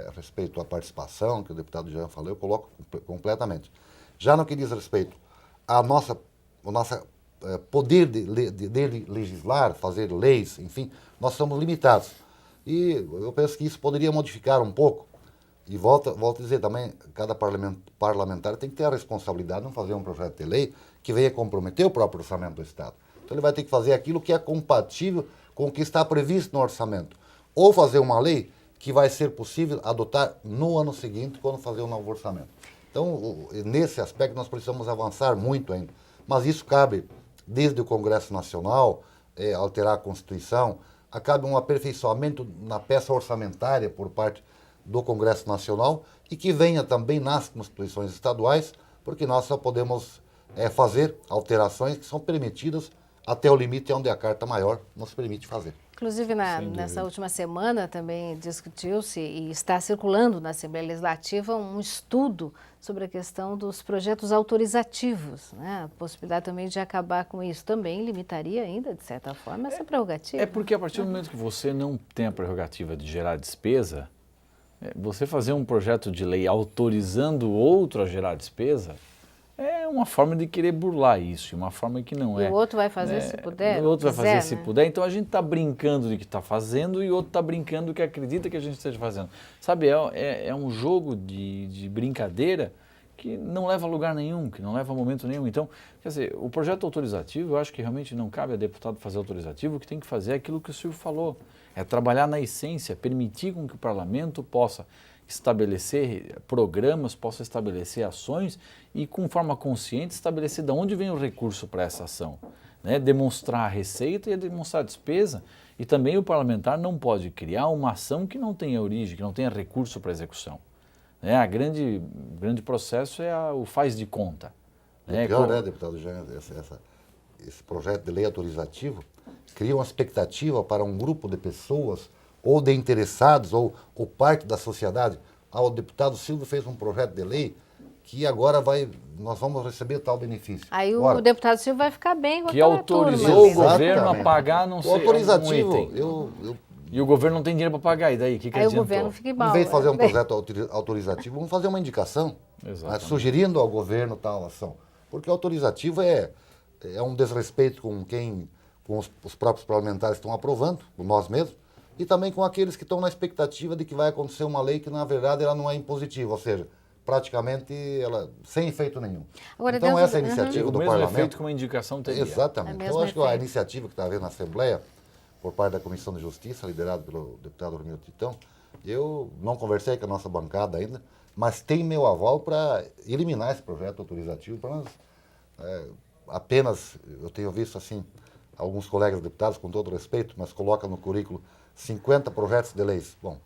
a respeito à participação, que o deputado Jean falou, eu coloco completamente. Já no que diz respeito ao nosso poder de legislar, fazer leis, enfim, nós somos limitados. E eu penso que isso poderia modificar um pouco. E volto a dizer também, cada parlamentar tem que ter a responsabilidade de não fazer um projeto de lei que venha comprometer o próprio orçamento do Estado. Então ele vai ter que fazer aquilo que é compatível com o que está previsto no orçamento. Ou fazer uma lei que vai ser possível adotar no ano seguinte, quando fazer o novo orçamento. Então, nesse aspecto, nós precisamos avançar muito ainda. Mas isso cabe desde o Congresso Nacional, alterar a Constituição, cabe um aperfeiçoamento na peça orçamentária por parte do Congresso Nacional e que venha também nas constituições estaduais, porque nós só podemos fazer alterações que são permitidas até o limite onde a Carta Maior nos permite fazer. Inclusive, nessa última semana também discutiu-se e está circulando na Assembleia Legislativa um estudo sobre a questão dos projetos autorizativos, né? A possibilidade também de acabar com isso também limitaria ainda, de certa forma, essa prerrogativa. É porque a partir do momento que você não tem a prerrogativa de gerar despesa, você fazer um projeto de lei autorizando outro a gerar despesa é uma forma de querer burlar isso, uma forma que não é. E o outro vai fazer se puder. O outro vai fazer se puder. Então a gente está brincando de que está fazendo e o outro está brincando que acredita que a gente esteja fazendo. Sabe, é um jogo de brincadeira que não leva a lugar nenhum, que não leva a momento nenhum. Então, quer dizer, o projeto autorizativo, eu acho que realmente não cabe a deputado fazer autorizative, o que tem que fazer é aquilo que o Silvio falou, é trabalhar na essência, permitir com que o parlamento possa estabelecer programas, possa estabelecer ações e, com forma consciente, estabelecer de onde vem o recurso para essa ação. Né? Demonstrar a receita e demonstrar a despesa. E também o parlamentar não pode criar uma ação que não tenha origem, que não tenha recurso para execução. Né? O grande processo é o faz de conta. Né? Pior, deputado Jean, esse projeto de lei autorizativo cria uma expectativa para um grupo de pessoas ou de interessados, ou parte da sociedade. O deputado Silvio fez um projeto de lei que agora nós vamos receber tal benefício. Aí o deputado Silvio vai ficar bem com que autorizou o governo a pagar não sei autorizativo, um item. E o governo não tem dinheiro para pagar, e daí? O que aí adiantou? O governo fica mal. Em vez de fazer um projeto autorizativo, vamos fazer uma indicação, né, sugerindo ao governo tal ação. Porque autorizativo é um desrespeito com os próprios parlamentares que estão aprovando, com nós mesmos, e também com aqueles que estão na expectativa de que vai acontecer uma lei que, na verdade, ela não é impositiva, ou seja, praticamente ela sem efeito nenhum. Agora, então, essa iniciativa do parlamento... O mesmo efeito que uma indicação teria. Exatamente. Então, acho que a iniciativa que está havendo na Assembleia, por parte da Comissão de Justiça, liderada pelo deputado Romeu Titão, eu não conversei com a nossa bancada ainda, mas tem meu aval para eliminar esse projeto autorizativo, para nós apenas, eu tenho visto assim, alguns colegas deputados, com todo respeito, mas colocam no currículo 50 projetos de leis. Bom,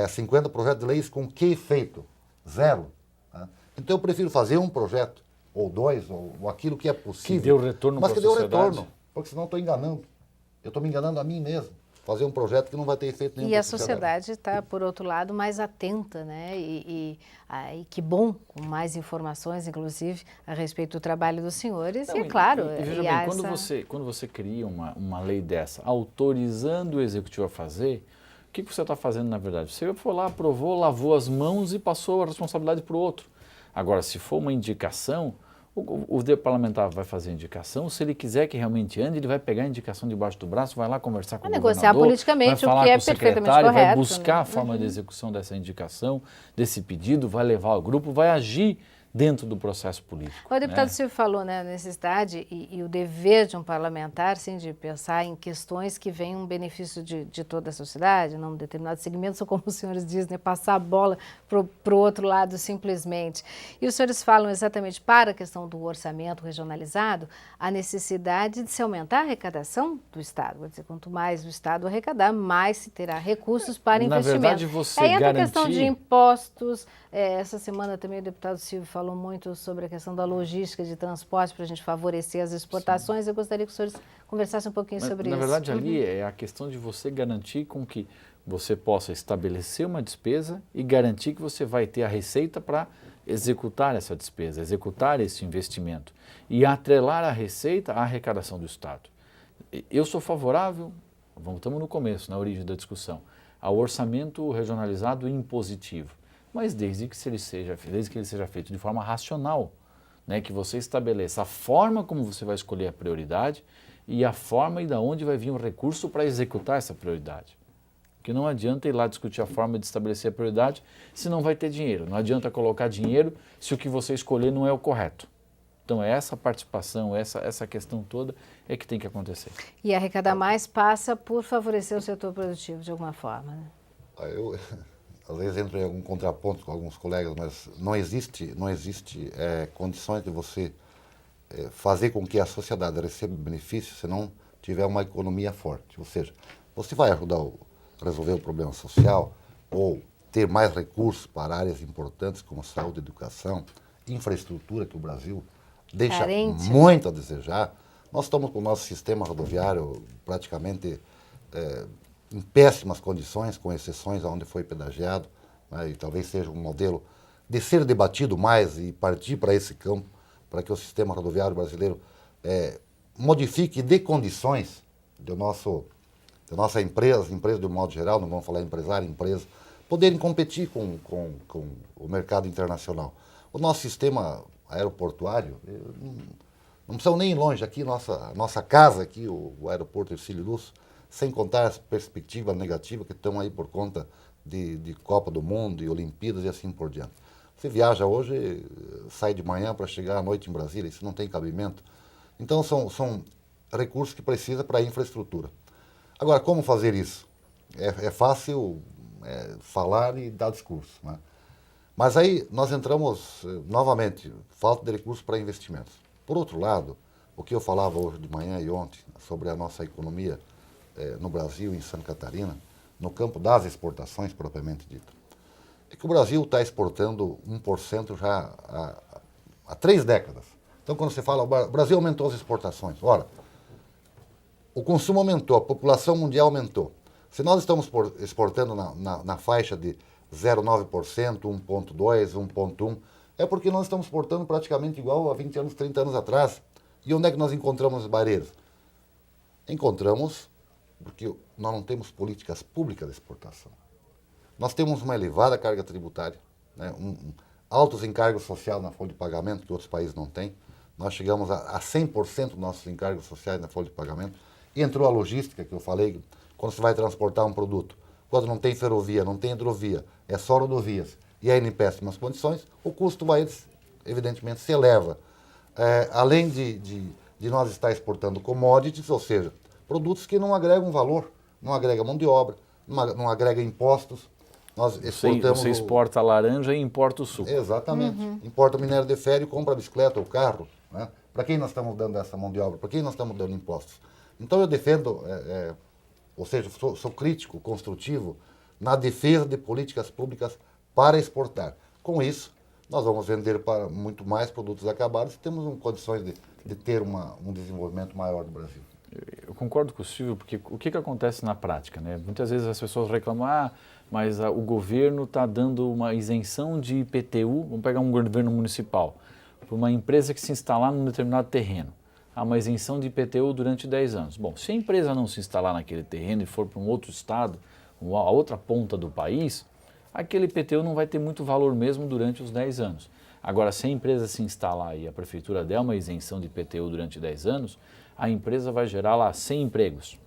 50 projetos de leis com que efeito? Zero. Tá? Então eu prefiro fazer um projeto, ou dois, ou aquilo que é possível. Que deu retorno para a sociedade. Mas que deu retorno, porque senão eu estou enganando. Eu estou me enganando a mim mesmo. Fazer um projeto que não vai ter efeito nenhum. E a sociedade está, por outro lado, mais atenta, né? E que bom, com mais informações, inclusive, a respeito do trabalho dos senhores. Não, e é claro... E veja bem, quando você cria uma lei dessa, autorizando o executivo a fazer, o que você está fazendo, na verdade? Você foi lá, aprovou, lavou as mãos e passou a responsabilidade para o outro. Agora, se for uma indicação... O parlamentar vai fazer a indicação, se ele quiser que realmente ande, ele vai pegar a indicação debaixo do braço, vai lá conversar com o governador, negociar politicamente, vai falar o que é com o secretário, perfeitamente correto, vai buscar né? a forma de execução dessa indicação, desse pedido, vai levar ao grupo, vai agir dentro do processo político. O deputado Silvio falou, né, a necessidade e o dever de um parlamentar, sim, de pensar em questões que venham um benefício de toda a sociedade, não um determinado segmento, ou como os senhores dizem, né, passar a bola para o outro lado simplesmente. E os senhores falam exatamente para a questão do orçamento regionalizado, a necessidade de se aumentar a arrecadação do Estado. Quer dizer, quanto mais o Estado arrecadar, mais se terá recursos para investimento. Na verdade, você aí entra garantir... a questão de impostos. Essa semana também o deputado Silvio falou muito sobre a questão da logística de transporte para a gente favorecer as exportações. Sim. Eu gostaria que os senhores conversassem um pouquinho sobre isso. Na verdade, ali é a questão de você garantir com que você possa estabelecer uma despesa e garantir que você vai ter a receita para executar essa despesa, executar esse investimento e atrelar a receita à arrecadação do Estado. Eu sou favorável, estamos no começo, na origem da discussão, ao orçamento regionalizado impositivo, mas desde que ele seja feito de forma racional, né? Que você estabeleça a forma como você vai escolher a prioridade e a forma e da onde vai vir o recurso para executar essa prioridade. Porque não adianta ir lá discutir a forma de estabelecer a prioridade se não vai ter dinheiro. Não adianta colocar dinheiro se o que você escolher não é o correto. Então essa participação, essa questão toda é que tem que acontecer. E arrecadar mais passa por favorecer o setor produtivo de alguma forma, né? Eu, às vezes, entro em algum contraponto com alguns colegas, mas não existe condições de você fazer com que a sociedade receba benefícios se não tiver uma economia forte. Ou seja, você vai ajudar a resolver o problema social ou ter mais recursos para áreas importantes como saúde, educação, infraestrutura, que o Brasil deixa carente, muito a desejar. Nós estamos com o nosso sistema rodoviário praticamente em péssimas condições, com exceções onde foi pedagiado, né, e talvez seja um modelo de ser debatido mais e partir para esse campo, para que o sistema rodoviário brasileiro modifique de condições da nossa empresa de um modo geral, não vamos falar empresário, empresa, poderem competir com o mercado internacional. O nosso sistema aeroportuário, não precisamos nem ir longe, aqui nossa casa, aqui, o aeroporto Hercílio Luz, sem contar as perspectivas negativas que estão aí por conta de Copa do Mundo e Olimpíadas e assim por diante. Você viaja hoje, sai de manhã para chegar à noite em Brasília, isso não tem cabimento. Então são recursos que precisa para a infraestrutura. Agora, como fazer isso? É fácil falar e dar discurso, né? Mas aí nós entramos novamente, falta de recursos para investimentos. Por outro lado, o que eu falava hoje de manhã e ontem sobre a nossa economia no Brasil e em Santa Catarina, no campo das exportações propriamente dito, é que o Brasil está exportando 1% já há 3 décadas. Então, quando você fala, o Brasil aumentou as exportações. Ora, o consumo aumentou, a população mundial aumentou. Se nós estamos exportando na faixa de 0,9%, 1,2%, 1,1%, é porque nós estamos exportando praticamente igual a 20 anos, 30 anos atrás. E onde é que nós encontramos as barreiras? Encontramos porque nós não temos políticas públicas de exportação. Nós temos uma elevada carga tributária, né, altos encargos sociais na folha de pagamento, que outros países não têm. Nós chegamos a 100% dos nossos encargos sociais na folha de pagamento. E entrou a logística, que eu falei, quando você vai transportar um produto. Quando não tem ferrovia, não tem hidrovia, é só rodovias, e aí em péssimas condições, o custo vai, evidentemente, se eleva. Além de nós estar exportando commodities, ou seja, produtos que não agregam valor, não agregam mão de obra, não agregam impostos. Nós exportamos você exporta a laranja e importa o suco. Exatamente. Importa o minério de ferro e compra a bicicleta ou carro. Né? Para quem nós estamos dando essa mão de obra? Para quem nós estamos dando impostos? Então eu defendo, ou seja, sou crítico, construtivo, na defesa de políticas públicas para exportar. Com isso, nós vamos vender para muito mais produtos acabados e temos condições de ter um desenvolvimento maior do Brasil. Eu concordo com o Silvio, porque o que acontece na prática, né? Muitas vezes as pessoas reclamam, mas o governo está dando uma isenção de IPTU, vamos pegar um governo municipal, para uma empresa que se instalar num determinado terreno. Há uma isenção de IPTU durante 10 anos. Bom, se a empresa não se instalar naquele terreno e for para um outro estado, a outra ponta do país, aquele IPTU não vai ter muito valor mesmo durante os 10 anos. Agora, se a empresa se instalar e a prefeitura der uma isenção de IPTU durante 10 anos, a empresa vai gerar lá 100 empregos.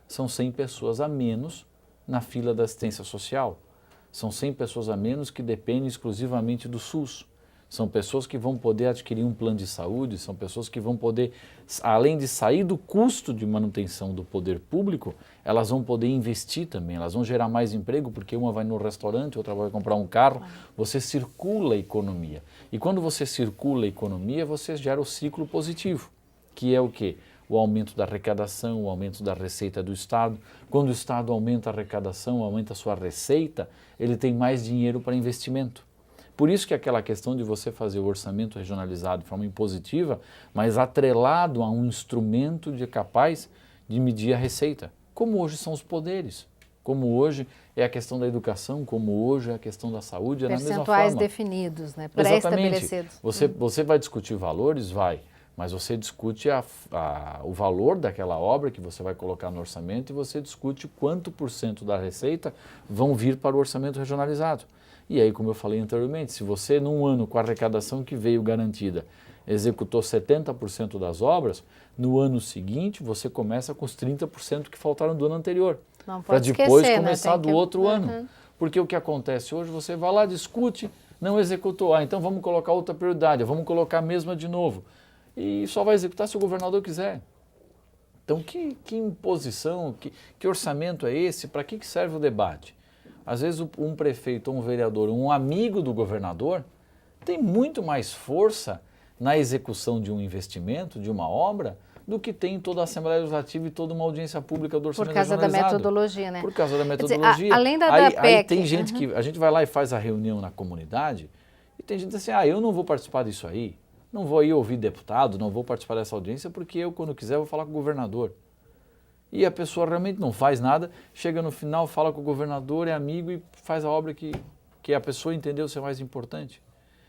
São 100 pessoas a menos na fila da assistência social. São 100 pessoas a menos que dependem exclusivamente do SUS. São pessoas que vão poder adquirir um plano de saúde, são pessoas que vão poder, além de sair do custo de manutenção do poder público, elas vão poder investir também, elas vão gerar mais emprego, porque uma vai no restaurante, outra vai comprar um carro, você circula a economia. E quando você circula a economia, você gera o ciclo positivo, que é o quê? O aumento da arrecadação, o aumento da receita do Estado. Quando o Estado aumenta a arrecadação, aumenta a sua receita, ele tem mais dinheiro para investimento. Por isso que aquela questão de você fazer o orçamento regionalizado de forma impositiva, mas atrelado a um instrumento capaz de medir a receita, como hoje são os poderes, como hoje é a questão da educação, como hoje é a questão da saúde, é na mesma forma. Percentuais definidos, né? Pré-estabelecidos. Você vai discutir valores? Vai. Mas você discute o valor daquela obra que você vai colocar no orçamento e você discute quanto por cento da receita vão vir para o orçamento regionalizado. E aí, como eu falei anteriormente, se você num ano com a arrecadação que veio garantida executou 70% das obras, no ano seguinte você começa com os 30% que faltaram do ano anterior. Para depois esquecer, começar do outro ano. Uhum. Porque o que acontece hoje, você vai lá, discute, não executou. Então vamos colocar outra prioridade, vamos colocar a mesma de novo. E só vai executar se o governador quiser. Então, que imposição, que orçamento é esse? Para que serve o debate? Às vezes, um prefeito, um vereador, um amigo do governador, tem muito mais força na execução de um investimento, de uma obra, do que tem toda a Assembleia Legislativa e toda uma audiência pública do orçamento regionalizado. Por causa da metodologia, né? Por causa da metodologia. Quer dizer, além da aí PEC... tem gente que... A gente vai lá e faz a reunião na comunidade e tem gente assim, eu não vou participar disso aí. Não vou ir ouvir deputado, não vou participar dessa audiência porque eu, quando quiser, vou falar com o governador. E a pessoa realmente não faz nada, chega no final, fala com o governador, é amigo e faz a obra que a pessoa entendeu ser mais importante.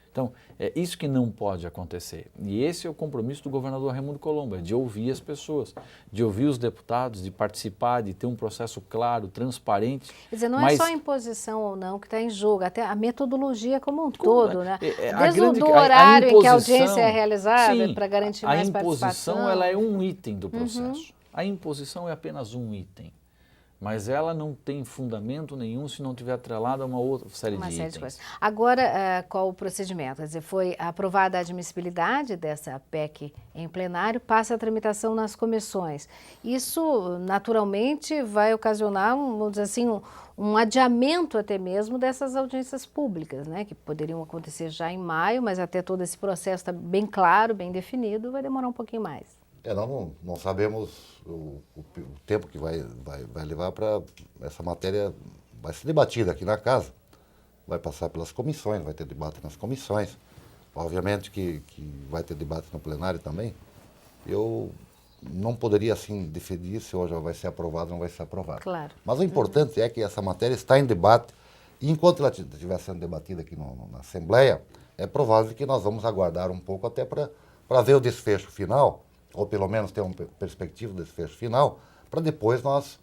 Então, é isso que não pode acontecer. E esse é o compromisso do governador Raimundo Colombo, de ouvir as pessoas, de ouvir os deputados, de participar, de ter um processo claro, transparente. Quer dizer, não é só a imposição ou não que está em jogo, até a metodologia como um todo, né? Desde o horário em que a audiência é realizada para garantir mais participação. A imposição ela é um item do processo. A imposição é apenas um item. Mas ela não tem fundamento nenhum se não tiver atrelada a uma outra série de itens. Coisas. Agora, qual o procedimento? Quer dizer, foi aprovada a admissibilidade dessa PEC em plenário, passa a tramitação nas comissões. Isso, naturalmente, vai ocasionar, vamos dizer assim, um adiamento até mesmo dessas audiências públicas, né? Que poderiam acontecer já em maio, mas até todo esse processo está bem claro, bem definido, vai demorar um pouquinho mais. Nós não sabemos o tempo que vai levar para essa matéria, vai ser debatida aqui na casa, vai passar pelas comissões, vai ter debate nas comissões, obviamente que vai ter debate no plenário também. Eu não poderia assim definir se hoje vai ser aprovado ou não vai ser aprovado. Claro. Mas o importante é que essa matéria está em debate e enquanto ela estiver sendo debatida aqui na Assembleia, é provável que nós vamos aguardar um pouco até para ver o desfecho final, ou pelo menos ter uma perspectiva desse desfecho final, para depois nós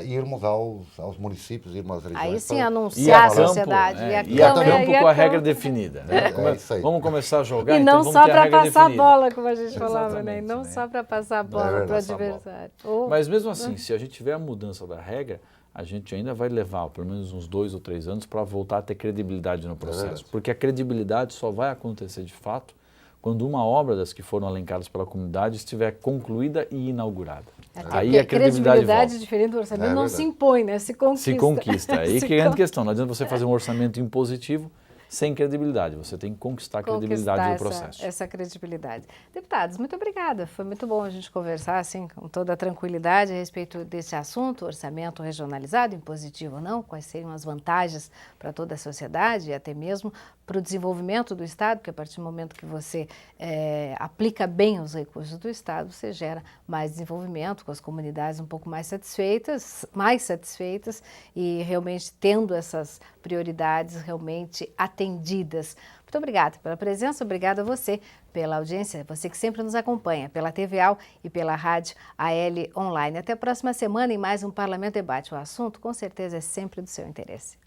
irmos aos municípios, irmos às regiões. Aí sim anunciar a sociedade. E a campo com a regra definida. Né? Isso aí. Vamos começar a jogar, e não então só para passar definida. a bola, como a gente falava, né? E não só para passar a bola para o adversário. Mas mesmo assim, se a gente tiver a mudança da regra, a gente ainda vai levar pelo menos uns 2 ou 3 anos para voltar a ter credibilidade no processo. Porque a credibilidade só vai acontecer de fato quando uma obra das que foram elencadas pela comunidade estiver concluída e inaugurada. Aí a credibilidade diferente do orçamento não se impõe, né? Se conquista. Se conquista. Aí que é a grande questão. Não adianta você fazer um orçamento impositivo sem credibilidade. Você tem que conquistar a credibilidade do processo. Essa credibilidade. Deputados, muito obrigada. Foi muito bom a gente conversar assim, com toda a tranquilidade a respeito desse assunto, orçamento regionalizado, impositivo ou não, quais seriam as vantagens para toda a sociedade e até mesmo para o desenvolvimento do Estado, porque a partir do momento que você aplica bem os recursos do Estado, você gera mais desenvolvimento, com as comunidades um pouco mais satisfeitas e realmente tendo essas prioridades realmente atendidas. Muito obrigada pela presença, obrigada a você pela audiência, você que sempre nos acompanha pela TVA e pela Rádio AL Online. Até a próxima semana em mais um Parlamento Debate. O assunto com certeza é sempre do seu interesse.